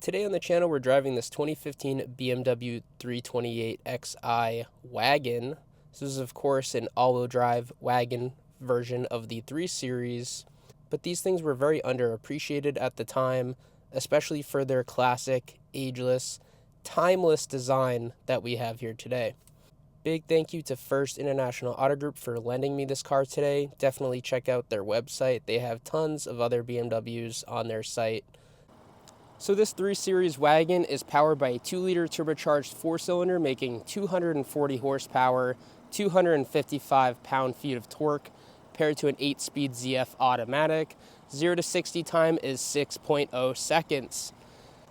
Today on the channel we're driving this 2015 BMW 328xi Wagon. This is of course an all-wheel drive wagon version of the 3 Series, but these things were very underappreciated at the time, especially for their classic, ageless, timeless design that we have here today. Big thank you to First International Auto Group for lending me this car today. Definitely check out their website. They have tons of other BMWs on their site. So this 3 Series wagon is powered by a 2-liter turbocharged 4-cylinder making 240 horsepower, 255 pound-feet of torque, paired to an 8-speed ZF automatic. 0 to 60 time is 6.0 seconds.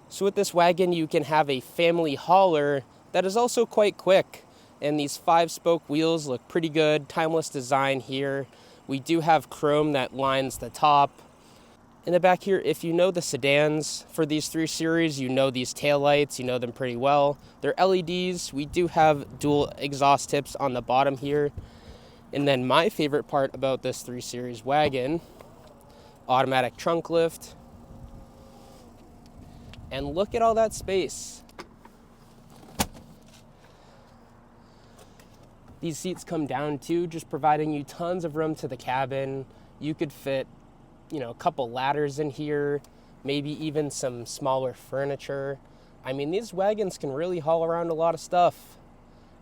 So with this wagon you can have a family hauler that is also quite quick. And these 5-spoke wheels look pretty good. Timeless design here. We do have chrome that lines the top. In the back here, if you know the sedans for these 3 Series, you know these taillights, you know them pretty well. They're LEDs. We do have dual exhaust tips on the bottom here. And then my favorite part about this 3 Series wagon, automatic trunk lift. And look at all that space. These seats come down too, just providing you tons of room to the cabin. You could fit, a couple ladders in here, maybe even some smaller furniture. I mean, these wagons can really haul around a lot of stuff,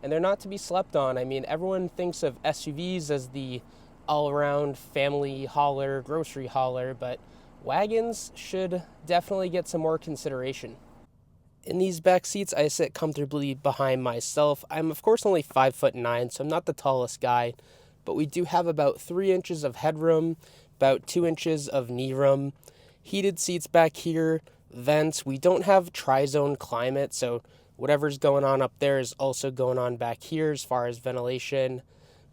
and they're not to be slept on. I mean, everyone thinks of SUVs as the all-around family hauler, grocery hauler, but wagons should definitely get some more consideration. In these back seats, I sit comfortably behind myself. I'm of course only 5'9", so I'm not the tallest guy, but we do have about 3 inches of headroom, about 2 inches of knee room, heated seats back here, vents. We don't have tri-zone climate, so whatever's going on up there is also going on back here as far as ventilation.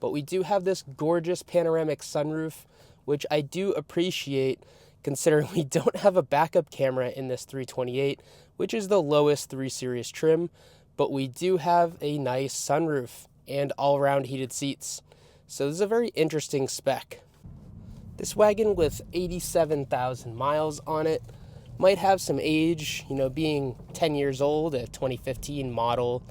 But we do have this gorgeous panoramic sunroof, which I do appreciate considering we don't have a backup camera in this 328, which is the lowest 3 Series trim, but we do have a nice sunroof and all-around heated seats. So this is a very interesting spec. This wagon with 87,000 miles on it might have some age, being 10 years old, a 2015 model,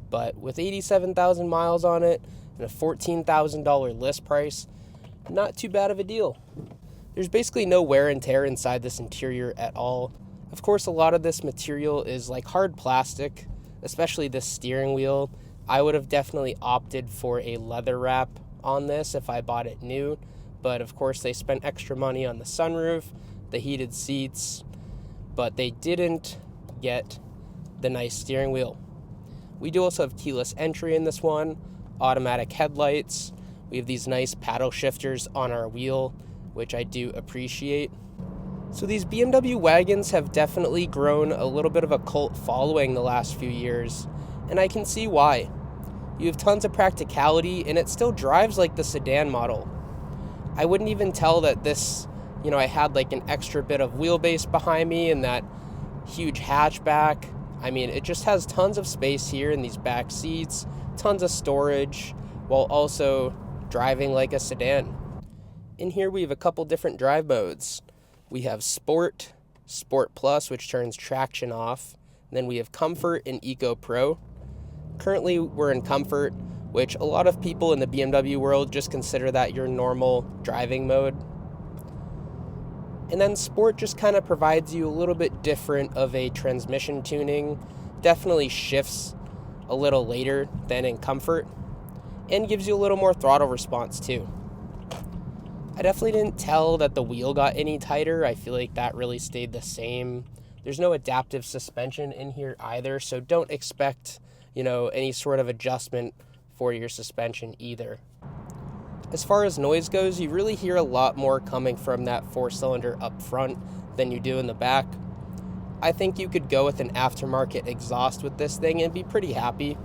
but with 87,000 miles on it and a $14,000 list price, not too bad of a deal. There's basically no wear and tear inside this interior at all. Of course, a lot of this material is like hard plastic, especially this steering wheel. I would have definitely opted for a leather wrap on this if I bought it new, but of course they spent extra money on the sunroof, the heated seats, but they didn't get the nice steering wheel. We do also have keyless entry in this one, automatic headlights. We have these nice paddle shifters on our wheel, which I do appreciate. So these BMW wagons have definitely grown a little bit of a cult following the last few years, and I can see why. You have tons of practicality, and it still drives like the sedan model. I wouldn't even tell that this, I had like an extra bit of wheelbase behind me and that huge hatchback. I mean, it just has tons of space here in these back seats, tons of storage, while also driving like a sedan. In here we have a couple different drive modes. We have Sport, Sport Plus, which turns traction off. And then we have Comfort and Eco Pro. Currently we're in Comfort, which a lot of people in the BMW world just consider that your normal driving mode. And then Sport just kind of provides you a little bit different of a transmission tuning. Definitely shifts a little later than in Comfort, and gives you a little more throttle response too. I definitely didn't tell that the wheel got any tighter. I feel like that really stayed the same. There's no adaptive suspension in here either, so don't expect, any sort of adjustment for your suspension either. As far as noise goes, you really hear a lot more coming from that 4-cylinder up front than you do in the back. I think you could go with an aftermarket exhaust with this thing and be pretty happy.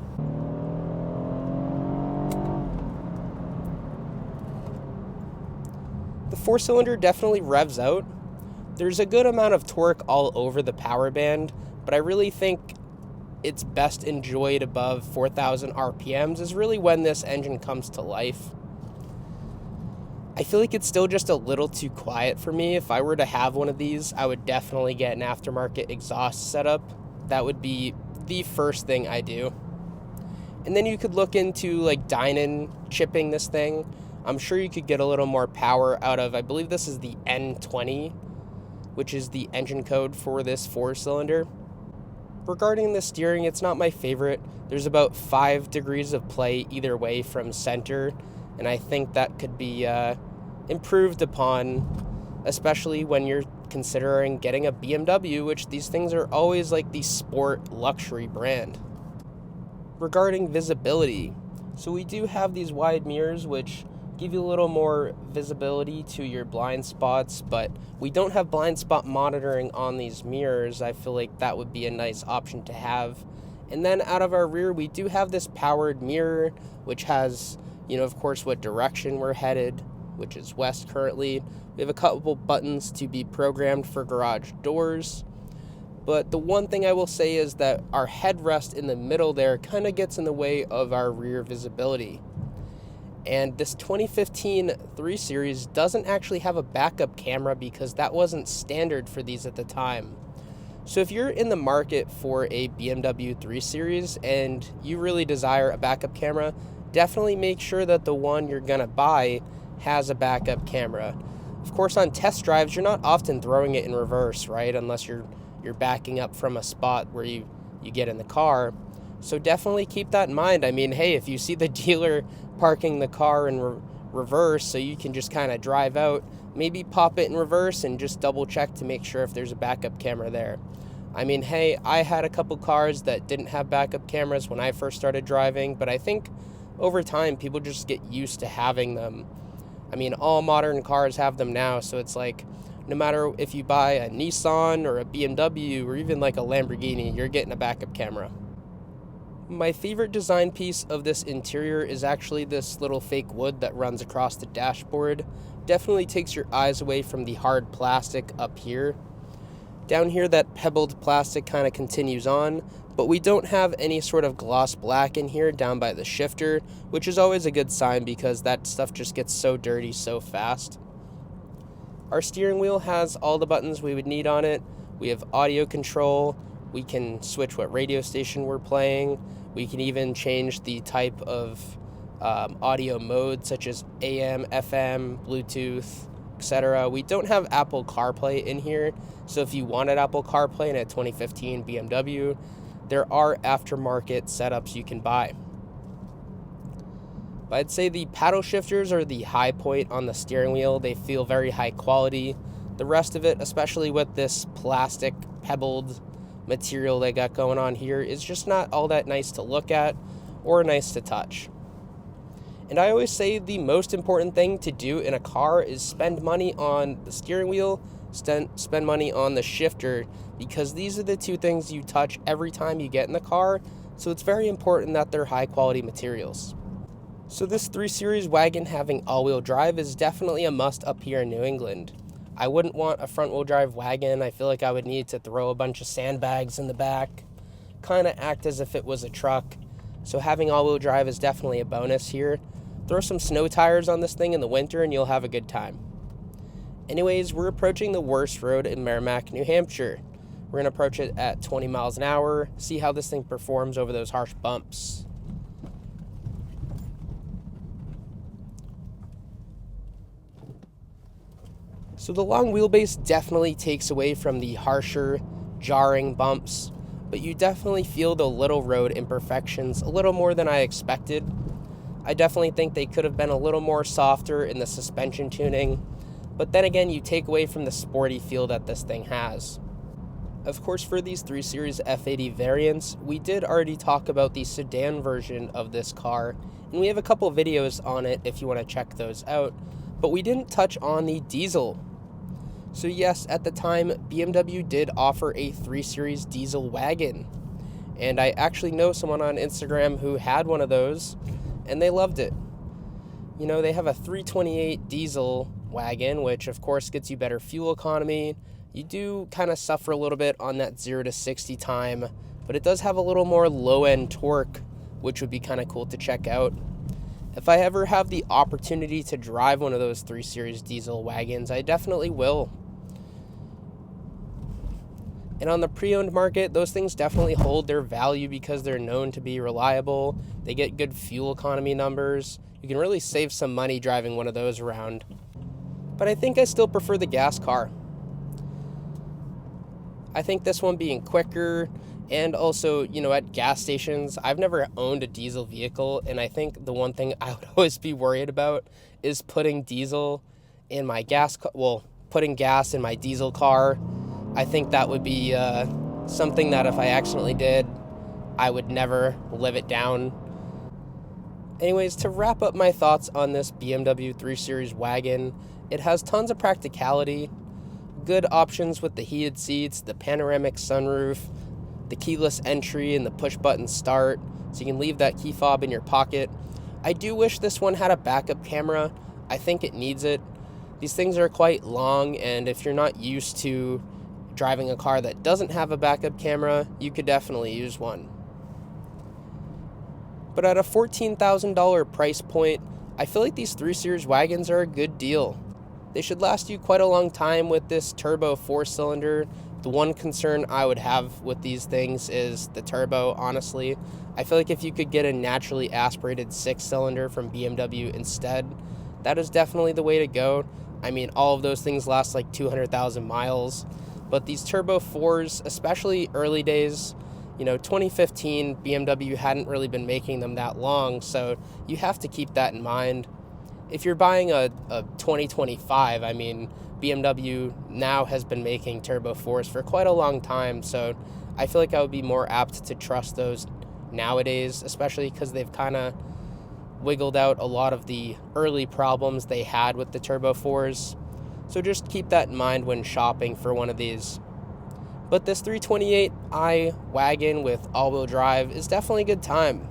The 4-cylinder definitely revs out. There's a good amount of torque all over the power band, but I really think it's best enjoyed above 4,000 RPMs is really when this engine comes to life. I feel like it's still just a little too quiet for me. If I were to have one of these, I would definitely get an aftermarket exhaust setup. That would be the first thing I do. And then you could look into like Dynon chipping this thing. I'm sure you could get a little more power out of, I believe this is the N20, which is the engine code for this 4-cylinder. Regarding the steering, it's not my favorite. There's about 5 degrees of play either way from center, and I think that could be improved upon, especially when you're considering getting a BMW, which these things are always like the sport luxury brand. Regarding visibility, so we do have these wide mirrors which give you a little more visibility to your blind spots, but we don't have blind spot monitoring on these mirrors. I feel like that would be a nice option to have. And then out of our rear, we do have this powered mirror, which has, of course, what direction we're headed, which is west currently. We have a couple buttons to be programmed for garage doors. But the one thing I will say is that our headrest in the middle there kind of gets in the way of our rear visibility. And this 2015 3 Series doesn't actually have a backup camera because that wasn't standard for these at the time. So if you're in the market for a BMW 3 Series and you really desire a backup camera, definitely make sure that the one you're going to buy has a backup camera. Of course, on test drives, you're not often throwing it in reverse, right? Unless you're backing up from a spot where you get in the car. So definitely keep that in mind. I mean, hey, if you see the dealer parking the car in reverse so you can just kind of drive out, maybe pop it in reverse and just double check to make sure if there's a backup camera there. I mean, hey, I had a couple cars that didn't have backup cameras when I first started driving, but I think over time people just get used to having them. I mean, all modern cars have them now, so it's like no matter if you buy a Nissan or a BMW or even like a Lamborghini, you're getting a backup camera. My favorite design piece of this interior is actually this little fake wood that runs across the dashboard. Definitely takes your eyes away from the hard plastic up here. Down here, that pebbled plastic kind of continues on, but we don't have any sort of gloss black in here down by the shifter, which is always a good sign because that stuff just gets so dirty so fast. Our steering wheel has all the buttons we would need on it. We have audio control. We can switch what radio station we're playing. We can even change the type of audio mode, such as AM, FM, Bluetooth, etc. We don't have Apple CarPlay in here, so if you wanted Apple CarPlay in a 2015 BMW, there are aftermarket setups you can buy. But I'd say the paddle shifters are the high point on the steering wheel. They feel very high quality. The rest of it, especially with this plastic pebbled material they got going on here, is just not all that nice to look at or nice to touch. And I always say the most important thing to do in a car is spend money on the steering wheel, spend money on the shifter, because these are the two things you touch every time you get in the car, so it's very important that they're high quality materials. So this 3 Series wagon having all-wheel drive is definitely a must up here in New England. I wouldn't want a front-wheel drive wagon. I feel like I would need to throw a bunch of sandbags in the back, kind of act as if it was a truck. So having all-wheel drive is definitely a bonus here. Throw some snow tires on this thing in the winter and you'll have a good time. Anyways, we're approaching the worst road in Merrimack, New Hampshire. We're going to approach it at 20 miles an hour, see how this thing performs over those harsh bumps. So the long wheelbase definitely takes away from the harsher, jarring bumps, but you definitely feel the little road imperfections a little more than I expected. I definitely think they could have been a little more softer in the suspension tuning, but then again, you take away from the sporty feel that this thing has. Of course, for these 3 Series F80 variants, we did already talk about the sedan version of this car, and we have a couple videos on it if you want to check those out, but we didn't touch on the diesel. So yes, at the time, BMW did offer a 3 Series diesel wagon, and I actually know someone on Instagram who had one of those, and they loved it. You know, they have a 328 diesel wagon, which of course gets you better fuel economy. You do kind of suffer a little bit on that 0 to 60 time, but it does have a little more low-end torque, which would be kind of cool to check out. If I ever have the opportunity to drive one of those 3 Series diesel wagons, I definitely will. And on the pre-owned market, those things definitely hold their value because they're known to be reliable. They get good fuel economy numbers. You can really save some money driving one of those around. But I think I still prefer the gas car. I think this one being quicker, and also, at gas stations, I've never owned a diesel vehicle, and I think the one thing I would always be worried about is putting diesel in my putting gas in my diesel car. I think that would be something that if I accidentally did, I would never live it down. Anyways, to wrap up my thoughts on this BMW 3 Series wagon, it has tons of practicality, good options with the heated seats, the panoramic sunroof, the keyless entry, and the push-button start, so you can leave that key fob in your pocket. I do wish this one had a backup camera. I think it needs it. These things are quite long, and if you're not used to driving a car that doesn't have a backup camera, you could definitely use one. But at a $14,000 price point, I feel like these 3 Series wagons are a good deal. They should last you quite a long time with this turbo 4-cylinder. The one concern I would have with these things is the turbo, honestly. I feel like if you could get a naturally aspirated 6-cylinder from BMW instead, that is definitely the way to go. I mean, all of those things last like 200,000 miles. But these turbo 4s, especially early days, 2015, BMW hadn't really been making them that long, so you have to keep that in mind. If you're buying a 2025, I mean, BMW now has been making turbo 4s for quite a long time, so I feel like I would be more apt to trust those nowadays, especially because they've kind of wiggled out a lot of the early problems they had with the turbo 4s. So just keep that in mind when shopping for one of these. But this 328i wagon with all-wheel drive is definitely a good time.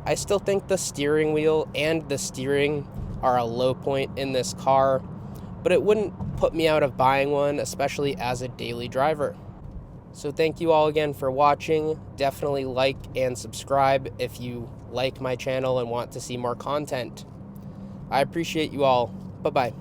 I still think the steering wheel and the steering are a low point in this car, but it wouldn't put me out of buying one, especially as a daily driver. So thank you all again for watching. Definitely like and subscribe if you like my channel and want to see more content. I appreciate you all. Bye-bye.